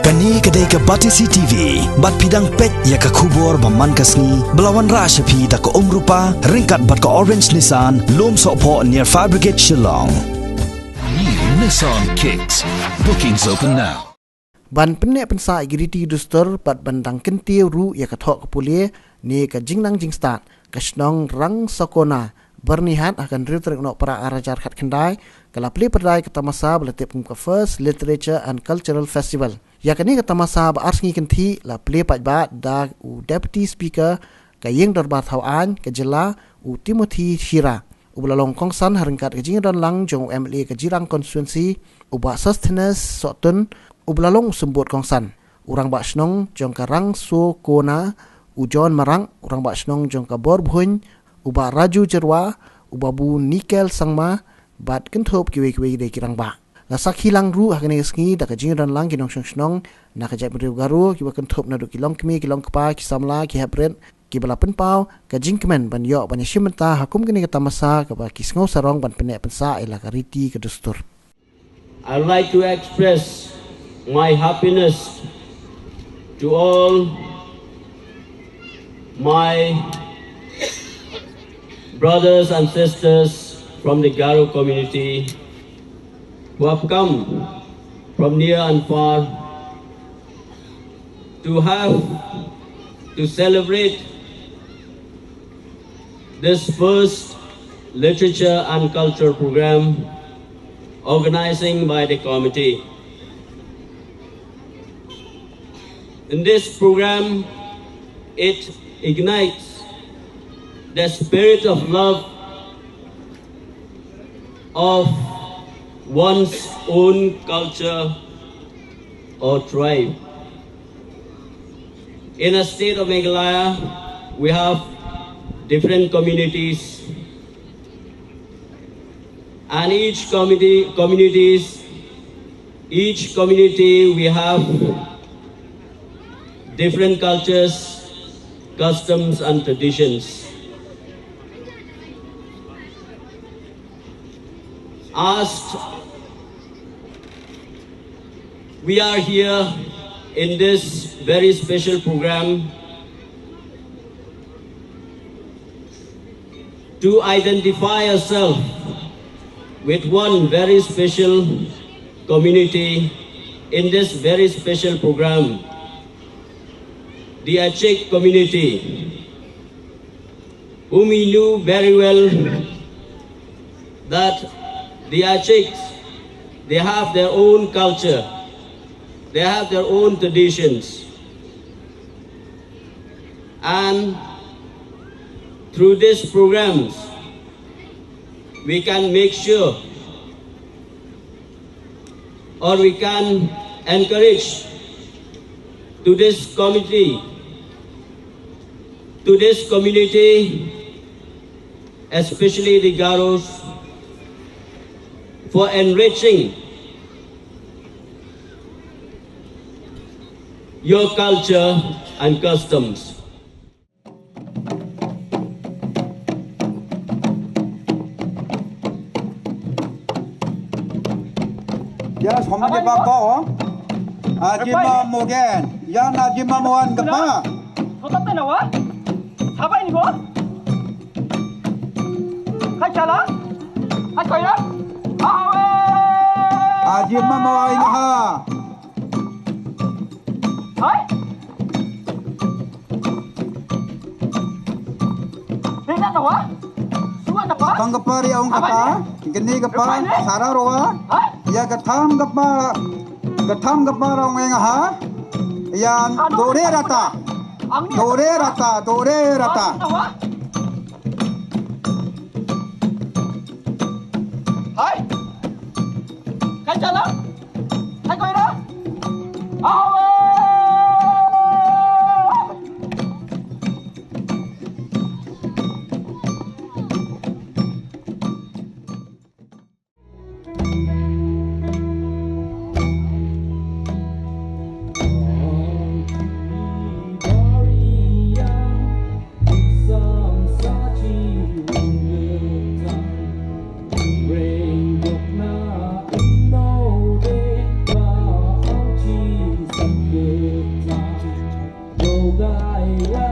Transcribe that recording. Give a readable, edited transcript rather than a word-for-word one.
Kani kedai ke Batisi TV, bat pidang pet ya ke kubur baman kasni, belawan rashapi da ke rupa, ringkat bat ke Orange Nissan, lom sokpo near Fire Brigade Shillong. New Nissan Kicks. Bookings open now. Ban penek pensa igiriti dustur bat bandang kentiu ru ya ke thok ke pulie ni ke jingnang jingstart ke snong rang sokona bernihat akan riutrek nok para arajar khat kendai kala pli perdai ke tamasa beletip ke First Literature and Cultural Festival. Ya kini ke tamasa barsngi kenti la pli pajba da u Deputy Speaker ke yeng dorbat hawan ke jela u Timothy Shira. U belalong kongsan haringkat ke jingran lang jong MLA ke jirang konstituensi u ba sustenance sotun u belalong sembut kongsan. Urang bak snong jong karang so kona u John Marang, urang bak snong jong ka Borbhuny uba Raju Jerwa, uba Bu Nikel Sangma, bat kentop kiwe-kiwe de kirang ba. Lasak hilang ru hakane ngi da ka jingran lang kinong snong na ka jap riu garu kiwa kentop na du kilong kmi kilong kpa kisamla ki habret ki bala penpau ka jingkemen ban yo ban shimenta hakum kini ka tamasa ka ba kisngau sarong ban penek pensa ela ka riti ka dustur. I would like to express my happiness to all my brothers and sisters from the Garo community who have come from near and far to celebrate this first literature and culture program organizing by the committee. In this program, it ignites the spirit of love of one's own culture or tribe. In a state of Meghalaya, we have different communities, and each community we have different cultures, customs and traditions. We are here in this very special program to identify ourselves with one very special community in this very special program, the Achek community, whom we knew very well that the Acheks, they have their own culture, they have their own traditions, and through these programs we can make sure, or we can encourage to this community, especially the Garos, for enriching your culture and customs. Yes, how many bako? Ajima mogen. Yan ajima moan kapa. Kota nawa? Siapa ini gua? Hai chala? Hai kaya? Ajima moan ha. Hai? Ini nawa? Suan apa? Panggapari ang kapa. Gini kapa. Sara roa. Hai? Ya gatham kapa rong eng ha. Yan dore rata. Nawa? Hai? Hai chala? Hai kaya? So Saya